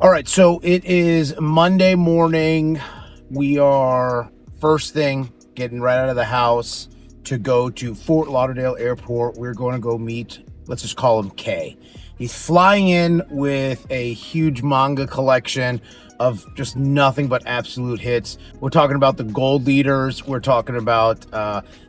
All right, so it is Monday morning. We are first thing getting right out of the house to go to Fort Lauderdale Airport. We're going to go meet, let's just call him K. He's flying in with a huge manga collection of just nothing but absolute hits. We're talking about the gold leaders. We're talking about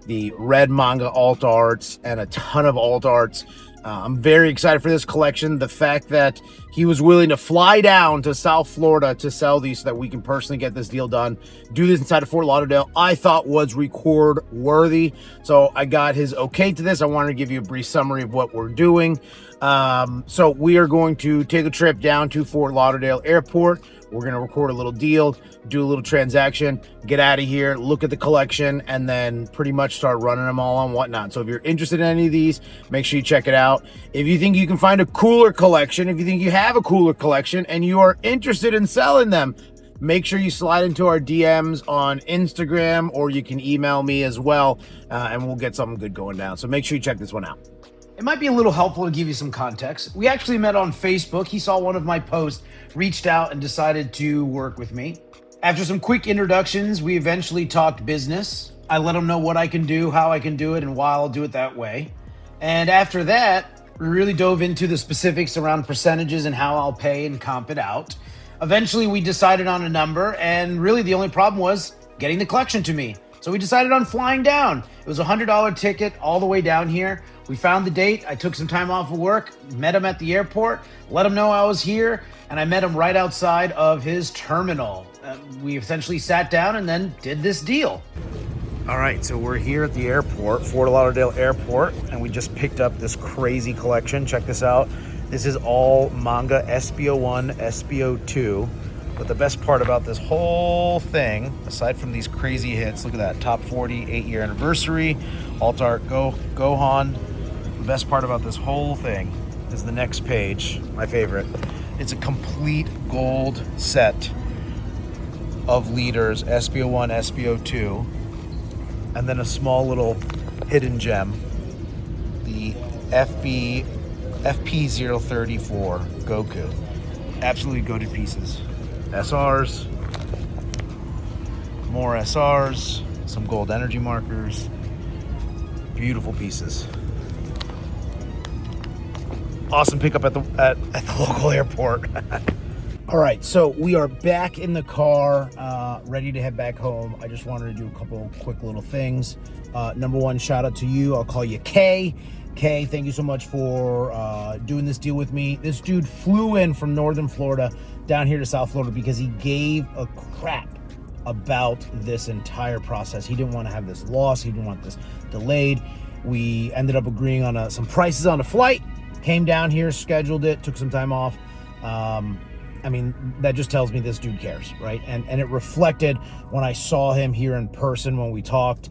the red manga alt arts and a ton of alt arts. I'm very excited for this collection. The fact that he was willing to fly down to South Florida to sell these so that we can personally get this deal done, do this inside of Fort Lauderdale, I thought was record worthy. So I got his okay to this. I wanted to give you a brief summary of what we're doing. So we are going to take a trip down to Fort Lauderdale Airport. We're going to record a little deal, do a little transaction, get out of here, look at the collection, and then pretty much start running them all on whatnot. So if you're interested in any of these, make sure you check it out. If you think you can find a cooler collection, if you think you have a cooler collection and you are interested in selling them, make sure you slide into our DMs on Instagram, or you can email me as well, and we'll get something good going down. So make sure you check this one out. It might be a little helpful to give you some context. We actually met on Facebook. He saw one of my posts, reached out, and decided to work with me. After some quick introductions, we eventually talked business. I let him know what I can do, how I can do it, and why I'll do it that way. And after that, we really dove into the specifics around percentages and how I'll pay and comp it out. Eventually, we decided on a number, and really the only problem was getting the collection to me. So we decided on flying down. It was a $100 ticket all the way down here. We found the date. I took some time off of work, met him at the airport, let him know I was here, and I met him right outside of his terminal. We essentially sat down and then did this deal. All right, so we're here at the airport, Fort Lauderdale Airport, and we just picked up this crazy collection. Check this out. This is all manga SBO1, SBO2. But the best part about this whole thing, aside from these crazy hits, look at that, top 40, 8-year anniversary, alt art Gohan. The best part about this whole thing is the next page, my favorite. It's a complete gold set of leaders, SBO1, SBO2, and then a small little hidden gem, the FP034 Goku. Absolutely goated pieces. SRs, more SRs, some gold energy markers, beautiful pieces. Awesome pickup at the local airport. All right, so we are back in the car, ready to head back home. I just wanted to do a couple quick little things. Number one, shout out to you. I'll call you K. K, thank you so much for doing this deal with me. This dude flew in from northern Florida down here to South Florida because he gave a crap about this entire process. He didn't want to have this loss. He didn't want this delayed. We ended up agreeing on some prices on a flight, came down here, scheduled it, took some time off. I mean, that just tells me this dude cares, right? And it reflected when I saw him here in person when we talked.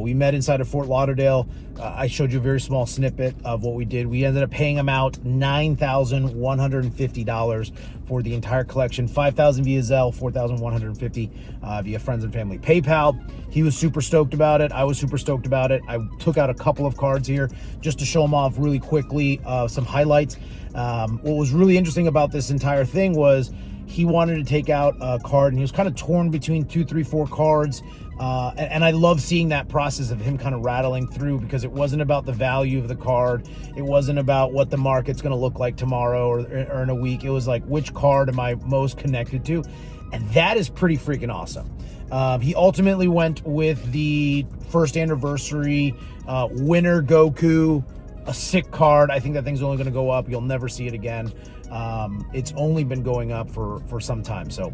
We met inside of Fort Lauderdale. I showed you a very small snippet of what we did. We ended up paying him out $9,150 for the entire collection, $5,000 via Zelle, $4,150 via friends and family PayPal. He was super stoked about it. I was super stoked about it. I took out a couple of cards here just to show him off really quickly, some highlights. What was really interesting about this entire thing was he wanted to take out a card, and he was kind of torn between 2, 3, 4 cards. And I love seeing that process of him kind of rattling through, because it wasn't about the value of the card. It wasn't about what the market's going to look like tomorrow or in a week. It was like, which card am I most connected to? And that is pretty freaking awesome. He ultimately went with the first anniversary winner Goku, a sick card. I think that thing's only going to go up. You'll never see it again. It's only been going up for some time. So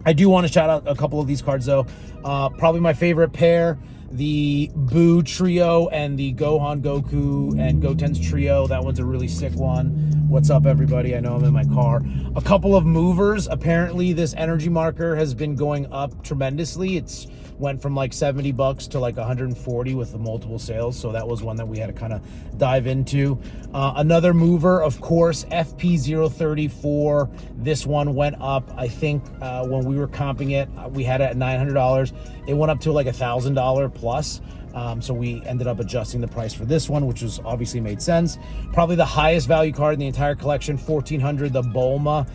I do want to shout out a couple of these cards though. Probably my favorite pair, the Boo Trio and the Gohan, Goku, and Goten's Trio. That one's a really sick one. What's up, everybody? I know I'm in my car. A couple of movers. Apparently this energy marker has been going up tremendously. It's went from like $70 to like 140 with the multiple sales. So that was one that we had to kind of dive into. Another mover, of course, FP034. This one went up. I think when we were comping it, we had it at $900. It went up to like $1,000 plus. So we ended up adjusting the price for this one, which was obviously made sense. Probably the highest value card in the entire collection, 1400, the Bulma,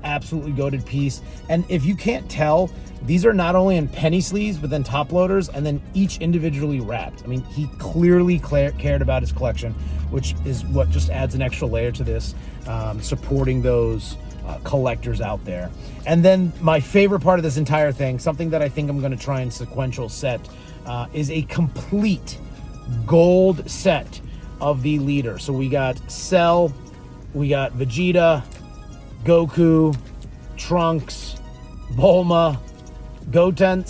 absolutely goated piece. And if you can't tell, these are not only in penny sleeves, but then top loaders, and then each individually wrapped. I mean, he clearly cared about his collection, which is what just adds an extra layer to this, supporting those collectors out there. And then my favorite part of this entire thing, something that I think I'm going to try and sequential set, is a complete gold set of the leader. So we got Cell, we got Vegeta, Goku, Trunks, Bulma, Goten,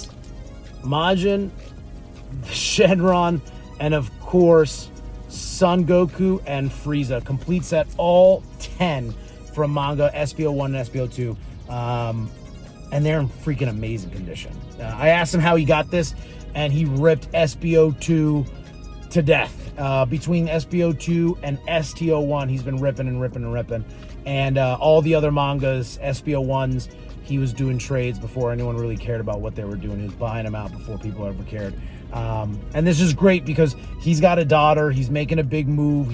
Majin, Shenron, and of course Son Goku and Frieza. Complete set, all 10 from Manga, SPO1 and SPO2. And they're in freaking amazing condition. I asked him how he got this, and he ripped SPO2 to death. Between SPO2 and STO1, he's been ripping and ripping and ripping. And all the other mangas, SPO1s, he was doing trades before anyone really cared about what they were doing. He was buying them out before people ever cared. And this is great because he's got a daughter. He's making a big move.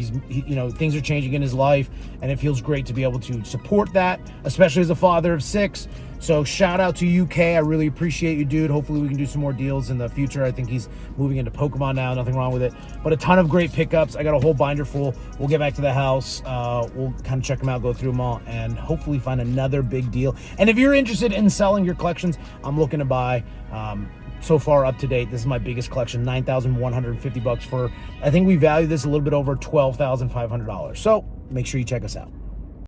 Things are changing in his life, and it feels great to be able to support that, especially as a father of 6. So shout out to UK. I really appreciate you, dude. Hopefully we can do some more deals in the future. I think he's moving into Pokemon now. Nothing wrong with it. But a ton of great pickups. I got a whole binder full. We'll get back to the house. We'll kind of check them out, go through them all, and hopefully find another big deal. And if you're interested in selling your collections, I'm looking to buy. So far up to date, this is my biggest collection, $9,150 for, I think we value this a little bit over $12,500. So make sure you check us out.